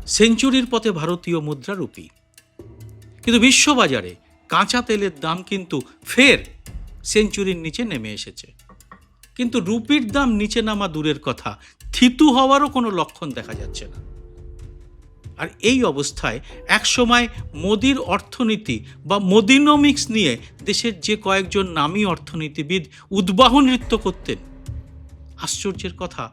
সেঞ্চুরির পথে ভারতীয় মুদ্রা রুপি, কিন্তু বিশ্ববাজারে কাঁচা তেলের দাম কিন্তু ফের সেঞ্চুরির নিচে নেমে এসেছে। কিন্তু রুপির দাম নিচে নামা দূরের কথা, থিতু হওয়ারও কোনো লক্ষণ দেখা যাচ্ছে না। আর এই অবস্থায় একসময় মোদির অর্থনীতি বা মোদিনোমিক্স নিয়ে দেশের যে কয়েকজন নামী অর্থনীতিবিদ উদ্বাহ নৃত্য করতেন, আশ্চর্যের কথা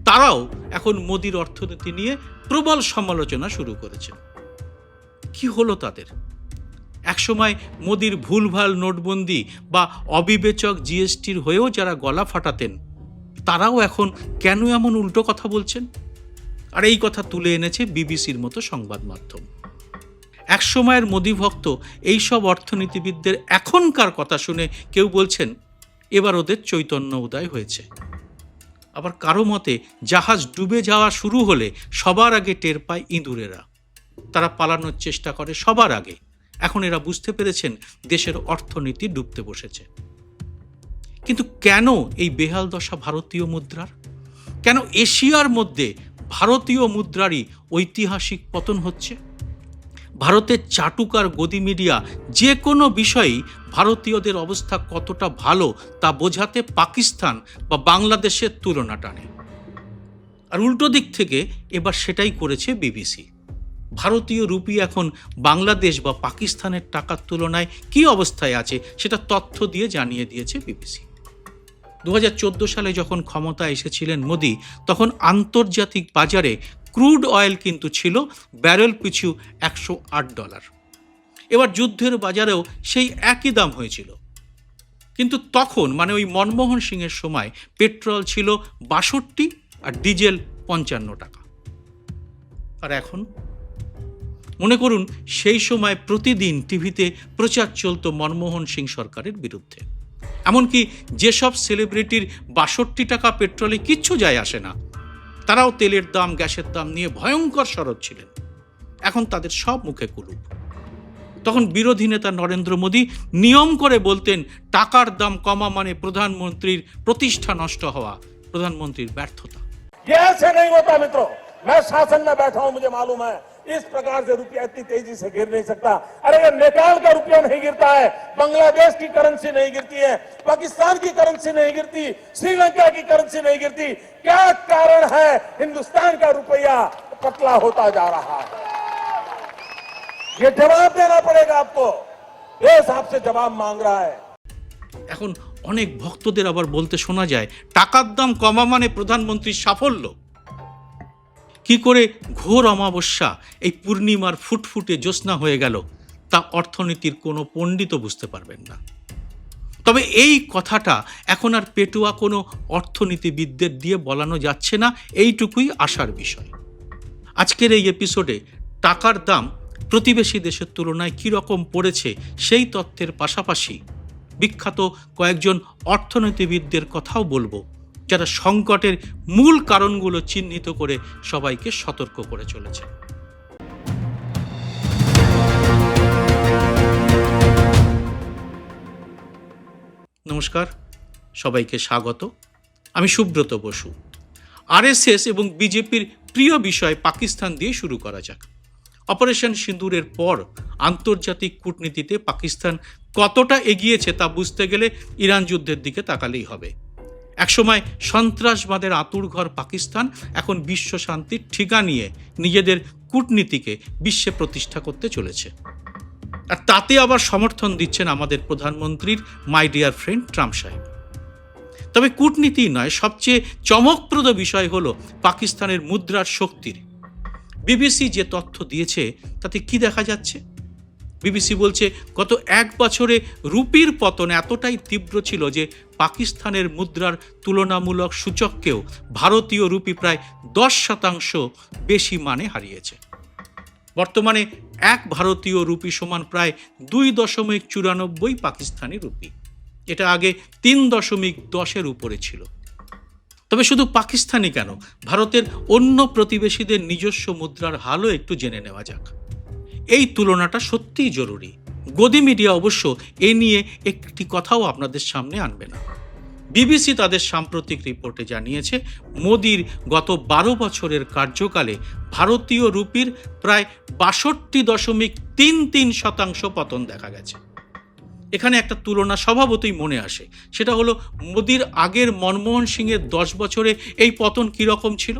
তারাও এখন মোদির অর্থনীতি নিয়ে প্রবল সমালোচনা শুরু করেছেন। কি হলো তাদের? একসময় মোদির ভুলভাল নোটবন্দি বা অবিবেচক জিএসটির হয়েও যারা গলা ফাটাতেন, তারাও এখন কেন এমন উল্টো কথা বলছেন? আর এই কথা তুলে এনেছে বিবিসির মতো সংবাদ মাধ্যম। একসময়ের মোদি ভক্ত এইসব অর্থনীতিবিদদের এখনকার কথা শুনে কেউ বলছেন এবার ওদের চৈতন্য উদয় হয়েছে। আবার কারো মতে জাহাজ ডুবে যাওয়া শুরু হলে সবার আগে টের পায় ইঁদুরেরা, তারা পালানোর চেষ্টা করে সবার আগে। এখন এরা বুঝতে পেরেছেন দেশের অর্থনীতি ডুবতে বসেছে। কিন্তু কেন এই বেহাল দশা ভারতীয় মুদ্রার? কেন এশিয়ার মধ্যে ভারতীয় মুদ্রারই ঐতিহাসিক পতন হচ্ছে? ভারতের চাটুকার গদি মিডিয়া যে কোনো বিষয়েই ভারতীয়দের অবস্থা কতটা ভালো তা বোঝাতে পাকিস্তান বা বাংলাদেশের তুলনা টানে। আর উল্টো দিক থেকে এবার সেটাই করেছে বিবিসি। ভারতীয় রুপি এখন বাংলাদেশ বা পাকিস্তানের টাকার তুলনায় কি অবস্থায় আছে সেটা তথ্য দিয়ে জানিয়ে দিয়েছে বিবিসি। 2014 সালে যখন ক্ষমতায় এসেছিলেন মোদি, তখন আন্তর্জাতিক বাজারে ক্রুড অয়েল কিন্তু ছিল ব্যারেল পিছু $108। এবার যুদ্ধের বাজারেও সেই একই দাম হয়েছিল। কিন্তু তখন মানে ওই মনমোহন সিংয়ের সময় পেট্রোল ছিল 62 আর ডিজেল 55 টাকা। আর এখন মনে করুন, সেই সময় প্রতিদিন টিভিতে প্রচার চলত মনমোহন সিং সরকারের বিরুদ্ধে। এমনকি যেসব সেলিব্রিটির 62 টাকা পেট্রোলে কিচ্ছু যায় আসে না, তারাও তেলের দাম গ্যাসের দাম নিয়ে ভয়ঙ্কর সরব ছিলেন। এখন তাদের সব মুখে কুলুপ। তখন বিরোধী নেতা নরেন্দ্র মোদী নিয়ম করে বলতেন টাকার দাম কমা মানে প্রধানমন্ত্রীর প্রতিষ্ঠা নষ্ট হওয়া, প্রধানমন্ত্রীর ব্যর্থতা। ऐसे नहीं होता मित्रों, मैं शासन में बैठा हूं, मुझे मालूम है इस प्रकार से रुपया इतनी तेजी से गिर नहीं सकता। अरे ये नेपाल का रुपया नहीं गिरता है, बांग्लादेश की करेंसी नहीं गिरती है, पाकिस्तान की करेंसी नहीं गिरती, श्रीलंका की करेंसी नहीं गिरती। क्या कारण है हिंदुस्तान का रुपया पतला होता जा रहा है? ये जवाब देना पड़ेगा आपको, देश आपसे जवाब मांग रहा है। এখন অনেক ভক্তদের আবার বলতে শোনা যায় টাকার দাম কমা মানে প্রধানমন্ত্রীর সাফল্য। কি করে ঘোর অমাবস্যা এই পূর্ণিমার ফুটফুটে জ্যোৎস্না হয়ে গেল তা অর্থনীতির কোনো পণ্ডিতও বুঝতে পারবেন না। তবে এই কথাটা এখন আর পেটুয়া কোনো অর্থনীতিবিদদের দিয়ে বলানো যাচ্ছে না, এইটুকুই আশার বিষয়। আজকের এই এপিসোডে টাকার দাম প্রতিবেশী দেশের তুলনায় কীরকম পড়েছে সেই তথ্যের পাশাপাশি বিখ্যাত কয়েকজন অর্থনীতিবিদদের কথাও বলবো, যারা সংকটের মূল কারণগুলো চিহ্নিত করে সবাইকে সতর্ক করে চলেছে। নমস্কার, সবাইকে স্বাগত। আমি সুব্রত বসু। আরএসএস এবং বিজেপির প্রিয় বিষয় পাকিস্তান দিয়ে শুরু করা যাক। অপারেশন সিঁদুরের পর আন্তর্জাতিক কূটনীতিতে পাকিস্তান কতটা এগিয়েছে তা বুঝতে গেলে ইরান যুদ্ধের দিকে তাকালেই হবে। একসময় সন্ত্রাসবাদের আঁতুড়ঘর পাকিস্তান এখন বিশ্ব শান্তির ঠিকা নিয়ে নিজেদের কূটনীতিকে বিশ্বে প্রতিষ্ঠা করতে চলেছে। আর তাতে আবার সমর্থন দিচ্ছেন আমাদের প্রধানমন্ত্রীর মাই ডিয়ার ফ্রেন্ড ট্রাম্প সাহেব। তবে কূটনীতি নয়, সবচেয়ে চমকপ্রদ বিষয় হলো পাকিস্তানের মুদ্রার শক্তির। বিবিসি যে তথ্য দিয়েছে তাতে কি দেখা যাচ্ছে? বিবিসি বলছে গত 1 বছরে রুপির পতন এতটাই তীব্র ছিল যে পাকিস্তানের মুদ্রার তুলনামূলক সূচককেও ভারতীয় রুপি প্রায় 10% বেশি মানে হারিয়েছে। বর্তমানে 1 ভারতীয় রুপি সমান প্রায় 2.94 পাকিস্তানি রুপি। এটা আগে 3.10 উপরে ছিল। তবে শুধু পাকিস্তানি কেন, ভারতের অন্য প্রতিবেশীদের নিজস্ব মুদ্রার হালও একটু জেনে নেওয়া যাক। এই তুলনাটা সত্যিই জরুরি। গদি মিডিয়া অবশ্য এ নিয়ে একটি কথাও আপনাদের সামনে আনবে না। বিবিসি তাদের সাম্প্রতিক রিপোর্টে জানিয়েছে, মোদির গত 12 বছরের কার্যকালে ভারতীয় রুপির প্রায় 62.33% পতন দেখা গেছে। এখানে একটা তুলনা স্বভাবতই মনে আসে, সেটা হলো মোদির আগের মনমোহন সিংয়ের 10 বছরে এই পতন কীরকম ছিল।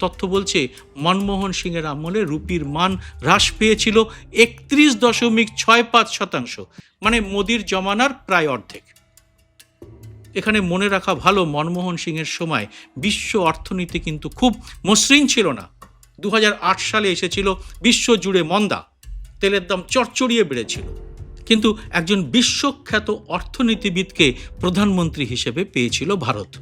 তথ্য বলছে মনমোহন সিংয়ের আমলে রুপির মান হ্রাস পেয়েছিল 31.65%, মানে মোদির জমানার প্রায় অর্ধেক। এখানে মনে রাখা ভালো, মনমোহন সিংয়ের সময় বিশ্ব অর্থনীতি কিন্তু খুব মসৃণ ছিল না। 2008 সালে এসেছিল বিশ্বজুড়ে মন্দা, তেলের দাম চড়চড়িয়ে বেড়েছিল, কিন্তু একজন বিশ্বখ্যাত অর্থনীতিবিদকে প্রধানমন্ত্রী হিসেবে পেয়েছিল ভারত।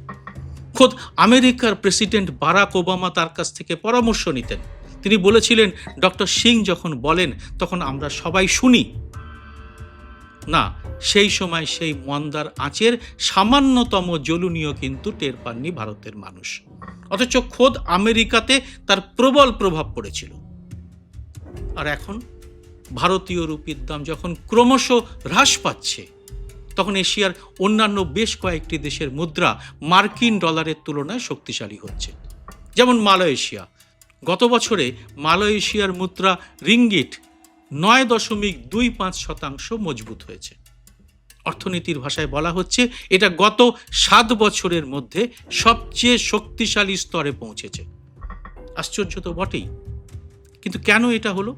খোদ আমেরিকার প্রেসিডেন্ট বারাক ওবামা তার কাছ থেকে পরামর্শ নিতেন। তিনি বলেছিলেন, ডক্টর সিং যখন বলেন তখন আমরা সবাই শুনি। না, সেই সময় সেই মন্দার আঁচের সামান্যতম জ্বলুনিও কিন্তু টের পাননি ভারতের মানুষ, অথচ খোদ আমেরিকাতে তার প্রবল প্রভাব পড়েছিল। আর এখন ভারতীয় রুপির দাম যখন ক্রমশ হ্রাস পাচ্ছে, তখন এশিয়ার অন্যান্য বেশ কয়েকটি দেশের মুদ্রা মার্কিন ডলারের তুলনায় শক্তিশালী হচ্ছে। যেমন মালয়েশিয়া। গত বছরে মালয়েশিয়ার মুদ্রা রিঙ্গিট 9.25% মজবুত হয়েছে। অর্থনীতির ভাষায় বলা হচ্ছে, এটা গত 7 বছরের মধ্যে সবচেয়ে শক্তিশালী স্তরে পৌঁছেছে। আশ্চর্য তো বটেই, কিন্তু কেন এটা হলো?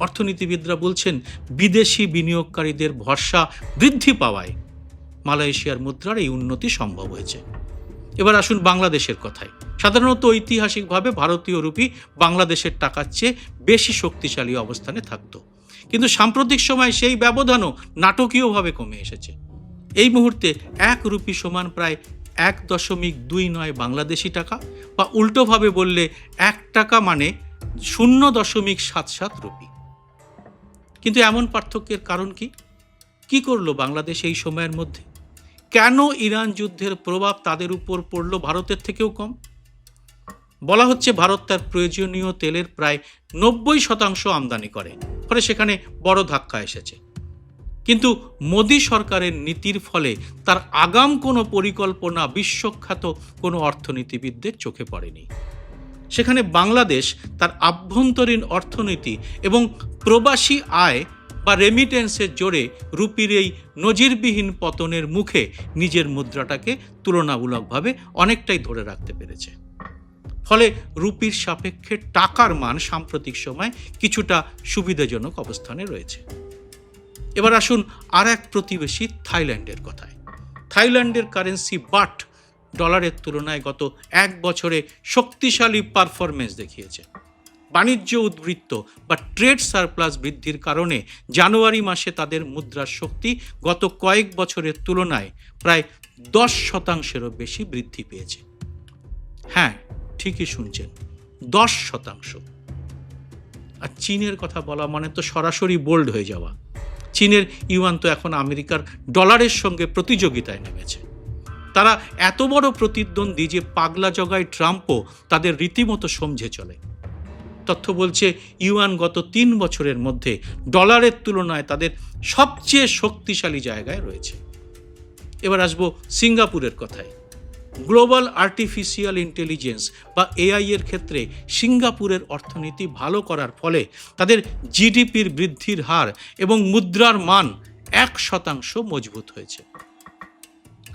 অর্থনীতিবিদরা বলছেন, বিদেশি বিনিয়োগকারীদের ভরসা বৃদ্ধি পাওয়ায় মালয়েশিয়ার মুদ্রার এই উন্নতি সম্ভব হয়েছে। এবার আসুন বাংলাদেশের কথায়। সাধারণত ঐতিহাসিকভাবে ভারতীয় রুপি বাংলাদেশের টাকার চেয়ে বেশি শক্তিশালী অবস্থানে থাকত, কিন্তু সাম্প্রতিক সময় সেই ব্যবধানও নাটকীয়ভাবে কমে এসেছে। এই মুহূর্তে 1 রুপি সমান প্রায় 1.29 বাংলাদেশি টাকা, বা উল্টোভাবে বললে 1 টাকা মানে 0.77 রুপি। কিন্তু এমন পার্থক্যের কারণ কি? কি করলো বাংলাদেশ এই সময়ের মধ্যে? কেন ইরান যুদ্ধের প্রভাব তাদের উপর পড়ল ভারতের থেকেও কম? বলা হচ্ছে, ভারত তার প্রয়োজনীয় তেলের প্রায় 90% আমদানি করে, ফলে সেখানে বড় ধাক্কা এসেছে। কিন্তু মোদী সরকারের নীতির ফলে তার আগাম কোনো পরিকল্পনা বিশ্বখ্যাত কোনো অর্থনীতিবিদদের চোখে পড়েনি। সেখানে বাংলাদেশ তার আভ্যন্তরীণ অর্থনীতি এবং প্রবাসী আয় বা রেমিটেন্সের জোরে রুপির এই নজিরবিহীন পতনের মুখে নিজের মুদ্রাটাকে তুলনামূলকভাবে অনেকটাই ধরে রাখতে পেরেছে। ফলে রুপির সাপেক্ষে টাকার মান সাম্প্রতিক সময় কিছুটা সুবিধাজনক অবস্থানে রয়েছে। এবার আসুন আর এক প্রতিবেশী থাইল্যান্ডের কথায়। থাইল্যান্ডের কারেন্সি বাট ডলারের তুলনায় গত 1 বছরে শক্তিশালী পারফরমেন্স দেখিয়েছে। বাণিজ্য উদ্বৃত্ত বা ট্রেড সারপ্লাস বৃদ্ধির কারণে জানুয়ারি মাসে তাদের মুদ্রার শক্তি গত কয়েক বছরের তুলনায় প্রায় 10%-এরও বেশি বৃদ্ধি পেয়েছে। হ্যাঁ, ঠিকই শুনছেন, 10%। আর চীনের কথা বলা মানে তো সরাসরি বোল্ড হয়ে যাওয়া। চীনের ইউয়ান তো এখন আমেরিকার ডলারের সঙ্গে প্রতিযোগিতায় নেমেছে। তারা এত বড় প্রতিদ্বন্দ্বী যে পাগলা জগায় ট্রাম্পও তাদের রীতিমতো সমঝে চলে। তথ্য বলছে, ইউয়ান গত 3 বছরের মধ্যে ডলারের তুলনায় তাদের সবচেয়ে শক্তিশালী জায়গায় রয়েছে। এবার আসবো সিঙ্গাপুরের কথায়। গ্লোবাল আর্টিফিশিয়াল ইন্টেলিজেন্স বা এআই এর ক্ষেত্রে সিঙ্গাপুরের অর্থনীতি ভালো করার ফলে তাদের জিডিপির বৃদ্ধির হার এবং মুদ্রার মান 1% মজবুত হয়েছে।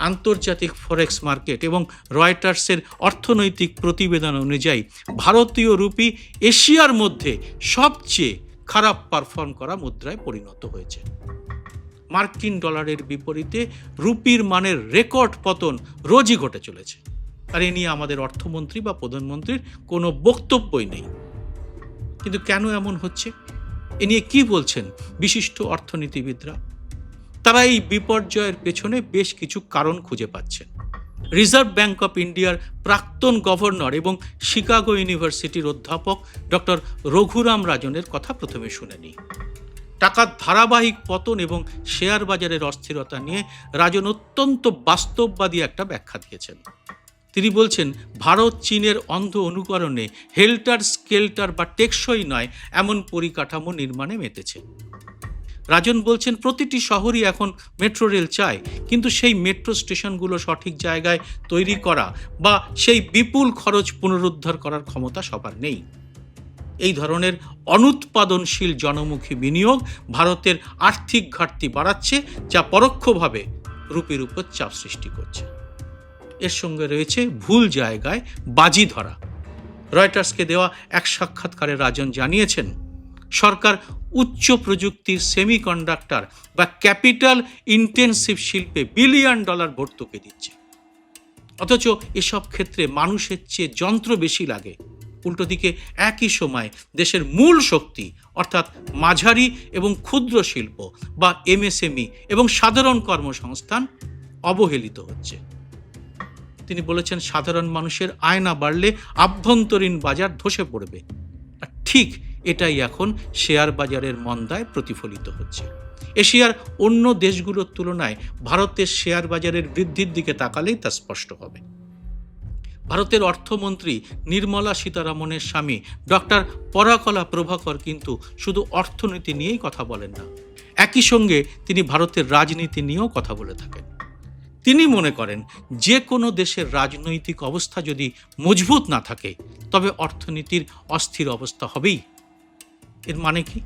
আন্তর্জাতিক ফরেক্স মার্কেট এবং রয়টার্সের অর্থনৈতিক প্রতিবেদন অনুযায়ী ভারতীয় রুপি এশিয়ার মধ্যে সবচেয়ে খারাপ পারফর্ম করা মুদ্রায় পরিণত হয়েছে। মার্কিন ডলারের বিপরীতে রুপির মানের রেকর্ড পতন রোজই ঘটে চলেছে। আর এ নিয়ে আমাদের অর্থমন্ত্রী বা প্রধানমন্ত্রীর কোনো বক্তব্যই নেই। কিন্তু কেন এমন হচ্ছে? এ নিয়ে কি বলছেন বিশিষ্ট অর্থনীতিবিদরা? তারা এই বিপর্যয়ের পেছনে বেশ কিছু কারণ খুঁজে পাচ্ছেন। রিজার্ভ ব্যাংক অফ ইন্ডিয়ার প্রাক্তন গভর্নর এবং শিকাগো ইউনিভার্সিটির অধ্যাপক ডক্টর রঘুরাম রাজনের কথা প্রথমে শুনে নিই। টাকার ধারাবাহিক পতন এবং শেয়ার বাজারের অস্থিরতা নিয়ে রাজন অত্যন্ত বাস্তববাদী একটা ব্যাখ্যা দিয়েছেন। তিনি বলছেন, ভারত চীনের অন্ধ অনুকরণে হেল্টার স্কেল্টার বা টেকসই নয় এমন পরিকাঠামো নির্মাণে মেতেছে। রাজন বলছেন প্রতিটি শহরই এখন মেট্রো রেল চায়, কিন্তু সেই মেট্রো স্টেশনগুলো সঠিক জায়গায় তৈরি করা বা সেই বিপুল খরচ পুনরুদ্ধার করার ক্ষমতা সবার নেই। এই ধরনের অনুৎপাদনশীল জনমুখী বিনিয়োগ ভারতের আর্থিক ঘাটতি বাড়াচ্ছে, যা পরোক্ষভাবে রুপির উপর চাপ সৃষ্টি করছে। এর সঙ্গে রয়েছে ভুল জায়গায় বাজি ধরা। রয়টার্সকে দেওয়া এক সাক্ষাৎকারে রাজন জানিয়েছেন, সরকার উচ্চ প্রযুক্তির সেমিকন্ডাক্টর বা ক্যাপিটাল ইন্টেনসিভ শিল্পে $1 বিলিয়ন ভর্তুকি দিচ্ছে, অথচ এসব ক্ষেত্রে মানুষের চেয়ে যন্ত্র বেশি লাগে। উল্টো দিকে একই সময় দেশের মূল শক্তি অর্থাৎ মাঝারি এবং ক্ষুদ্র শিল্প বা এমএসএমই এবং সাধারণ কর্মসংস্থান অবহেলিত হচ্ছে। তিনি বলেছেন, সাধারণ মানুষের আয় না বাড়লে আভ্যন্তরীণ বাজার ধসে পড়বে। আর ঠিক এটাই এখন শেয়ার বাজারের মন্দায় প্রতিফলিত হচ্ছে। এশিয়ার অন্য দেশগুলোর তুলনায় ভারতের শেয়ার বাজারের বৃদ্ধির দিকে তাকালেই তা স্পষ্ট হবে। ভারতের অর্থমন্ত্রী নির্মলা সীতারামনের স্বামী ডক্টর পরাকলা প্রভাকর কিন্তু শুধু অর্থনীতি নিয়েই কথা বলেন না, একই সঙ্গে তিনি ভারতের রাজনীতি নিয়েও কথা বলে থাকেন। তিনি মনে করেন, যে কোনো দেশের রাজনৈতিক অবস্থা যদি মজবুত না থাকে তবে অর্থনীতির অস্থির অবস্থা হবেই। এর মানে কি?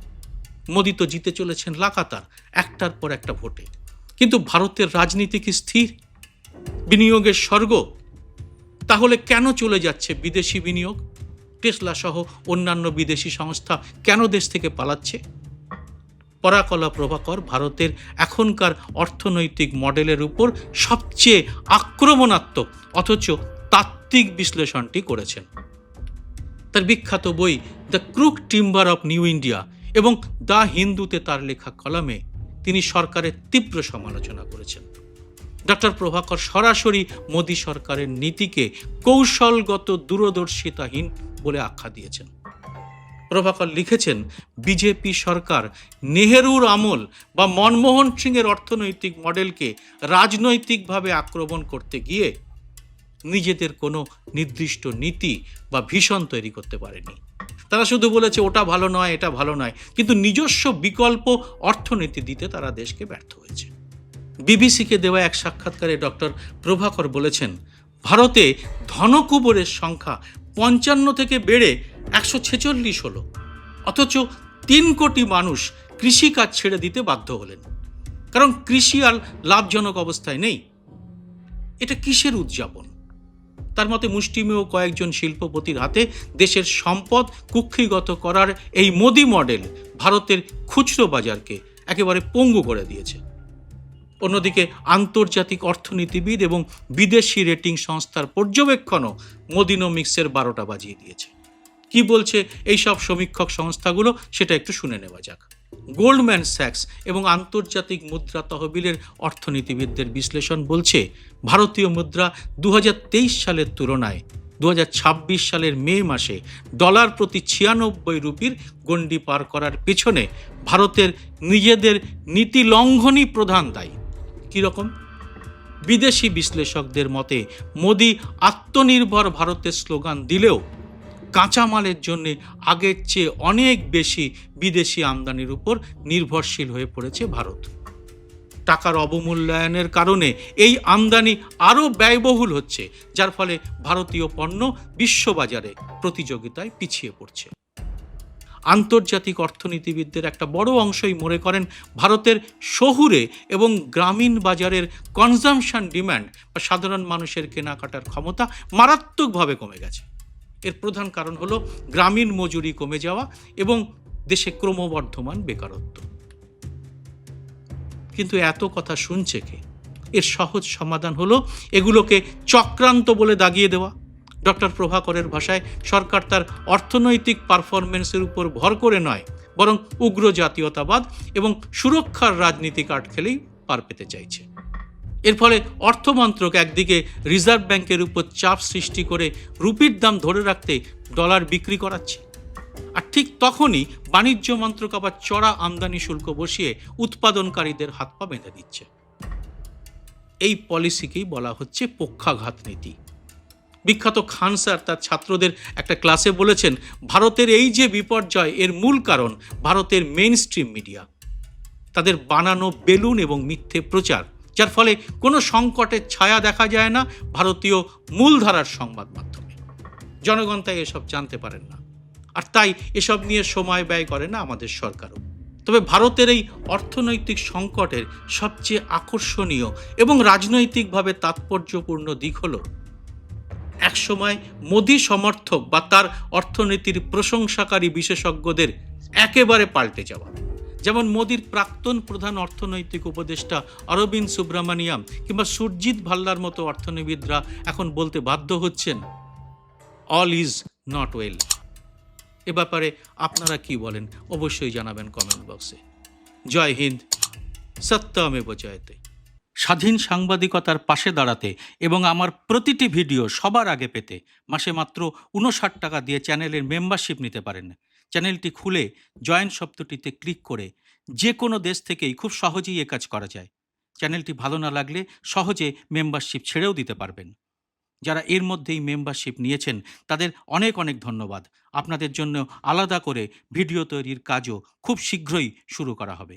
মোদি তো জিতে চলেছেন লাগাতার একটার পর একটা ভোটে, কিন্তু ভারতের রাজনীতি কি স্থির? বিনিয়োগের স্বর্গ? তাহলে কেন চলে যাচ্ছে বিদেশি বিনিয়োগ? টেসলা সহ অন্যান্য বিদেশি সংস্থা কেন দেশ থেকে পালাচ্ছে? পরাকলা প্রভাকর ভারতের এখনকার অর্থনৈতিক মডেলের উপর সবচেয়ে আক্রমণাত্মক অথচ তাত্ত্বিক বিশ্লেষণটি করেছেন। তার বিখ্যাত বই the crook timber of new India এবং দ্য হিন্দুতে তার লেখা কলামে তিনি সরকারের তীব্র সমালোচনা করেছেন। ডক্টর প্রভাকর সরাসরি মোদী সরকারের নীতিকে কৌশলগত দূরদর্শিতাহীন বলে আখ্যা দিয়েছেন। প্রভাকর লিখেছেন, বিজেপি সরকার নেহেরুর আমল বা মনমোহন সিংয়ের অর্থনৈতিক মডেলকে রাজনৈতিকভাবে আক্রমণ করতে গিয়ে নিজেদের কোনো নির্দিষ্ট নীতি বা ভিশন তৈরি করতে পারেনি। তারা শুধু বলেছে ওটা ভালো নয়, এটা ভালো নয়, কিন্তু নিজস্ব বিকল্প অর্থনীতি দিতে তারা দেশকে ব্যর্থ হয়েছে। বিবিসিকে দেওয়া এক সাক্ষাৎকারে ডক্টর প্রভাকর বলেছেন, ভারতে ধনকুবরের সংখ্যা 55 থেকে বেড়ে 146 হলো, অথচ 3 কোটি মানুষ কৃষিকাজ ছেড়ে দিতে বাধ্য হলেন, কারণ কৃষি আর লাভজনক অবস্থায় নেই। এটা কিসের উদযাপন? তার মতে মুষ্টিমেয় কয়েকজন শিল্পপতির হাতে দেশের সম্পদ কুক্ষিগত করার এই মোদি মডেল ভারতের খুচরো বাজারকে একেবারে পঙ্গু করে দিয়েছে। অন্যদিকে আন্তর্জাতিক অর্থনীতিবিদ এবং বিদেশি রেটিং সংস্থার পর্যবেক্ষণও মোদিনোমিক্সের 12টা বাজিয়ে দিয়েছে। কি বলছে এই সব সমীক্ষক সংস্থাগুলো সেটা একটু শুনে নেওয়া যাক। গোল্ডম্যান স্যাক্স এবং আন্তর্জাতিক মুদ্রা তহবিলের অর্থনীতিবিদদের বিশ্লেষণ বলছে, ভারতীয় মুদ্রা 2023 সালের তুলনায় 2026 সালের মে মাসে ডলার প্রতি 96 রুপির গণ্ডি পার করার পেছনে ভারতের নিজেদের নীতি লঙ্ঘনই প্রধান দায়ী। কীরকম? বিদেশি বিশ্লেষকদের মতে মোদি আত্মনির্ভর ভারতের স্লোগান দিলেও কাঁচামালের জন্য আগের চেয়ে অনেক বেশি বিদেশি আমদানির উপর নির্ভরশীল হয়ে পড়েছে ভারত। টাকার অবমূল্যায়নের কারণে এই আমদানি আরও ব্যয়বহুল হচ্ছে, যার ফলে ভারতীয় পণ্য বিশ্ববাজারে প্রতিযোগিতায় পিছিয়ে পড়ছে। আন্তর্জাতিক অর্থনীতিবিদদের একটা বড় অংশই মনে করেন ভারতের শহুরে এবং গ্রামীণ বাজারের কনজামশন ডিম্যান্ড বা সাধারণ মানুষের কেনাকাটার ক্ষমতা মারাত্মকভাবে কমে গেছে। এর প্রধান কারণ হলো গ্রামীণ মজুরি কমে যাওয়া এবং দেশে ক্রমবর্ধমান বেকারত্ব। কিন্তু এত কথা শুনছে কে? এর সহজ সমাধান হলো এগুলোকে চক্রান্ত বলে দাগিয়ে দেওয়া। ডক্টর প্রভাকরের ভাষায়, সরকার তার অর্থনৈতিক পারফরমেন্সের উপর ভর করে নয়, বরং উগ্র জাতীয়তাবাদ এবং সুরক্ষার রাজনীতি কার্ড খেলেই পার পেতে চাইছে। এর ফলে অর্থমন্ত্রক একদিকে রিজার্ভ ব্যাংকের উপর চাপ সৃষ্টি করে রুপির দাম ধরে রাখতে ডলার বিক্রি করাচ্ছে, আর ঠিক তখনই বাণিজ্য মন্ত্রক আবার চড়া আমদানি শুল্ক বসিয়ে উৎপাদনকারীদের হাত পা বেঁধে দিচ্ছে। এই পলিসিকেই বলা হচ্ছে পক্ষাঘাত নীতি। বিখ্যাত খান স্যার তার ছাত্রদের একটা ক্লাসে বলেছেন, ভারতের এই যে বিপর্যয় এর মূল কারণ ভারতের মেইন স্ট্রিম মিডিয়া। তাদের বানানো বেলুন এবং মিথ্যে প্রচার, যার ফলে কোনো সংকটের ছায়া দেখা যায় না ভারতীয় মূলধারার সংবাদ মাধ্যমে। জনগণ তাই এসব জানতে পারেন না, আর তাই এসব নিয়ে সময় ব্যয় করে না আমাদের সরকারও। তবে ভারতের এই অর্থনৈতিক সংকটের সবচেয়ে আকর্ষণীয় এবং রাজনৈতিকভাবে তাৎপর্যপূর্ণ দিক হলো একসময় মোদি সমর্থক বা তার অর্থনীতির প্রশংসাকারী বিশেষজ্ঞদের একেবারে পাল্টে যাওয়া। যেমন মোদির প্রাক্তন প্রধান অর্থনৈতিক উপদেষ্টা অরবিন্দ সুব্রমণিয়াম কিংবা সুরজিৎ ভাল্লার মতো অর্থনীতিবিদরা এখন বলতে বাধ্য হচ্ছেন, অল ইজ নট ওয়েল। এ ব্যাপারে আপনারা কি বলেন অবশ্যই জানাবেন কমেন্ট বক্সে। জয় হিন্দ, সত্যমেব জয়তে। স্বাধীন সাংবাদিকতার পাশে দাঁড়াতে এবং আমার প্রতিটি ভিডিও সবার আগে পেতে মাসে মাত্র 59 টাকা দিয়ে চ্যানেলের মেম্বারশিপ নিতে পারেন। চ্যানেলটি খুলে জয়েন শব্দটিতে ক্লিক করে যে কোনো দেশ থেকেই খুব সহজেই এ কাজ করা যায়। চ্যানেলটি ভালো না লাগলে সহজে মেম্বারশিপ ছেড়েও দিতে পারবেন। যারা এর মধ্যেই মেম্বারশিপ নিয়েছেন তাদের অনেক অনেক ধন্যবাদ। আপনাদের জন্য আলাদা করে ভিডিও তৈরির কাজও খুব শীঘ্রই শুরু করা হবে।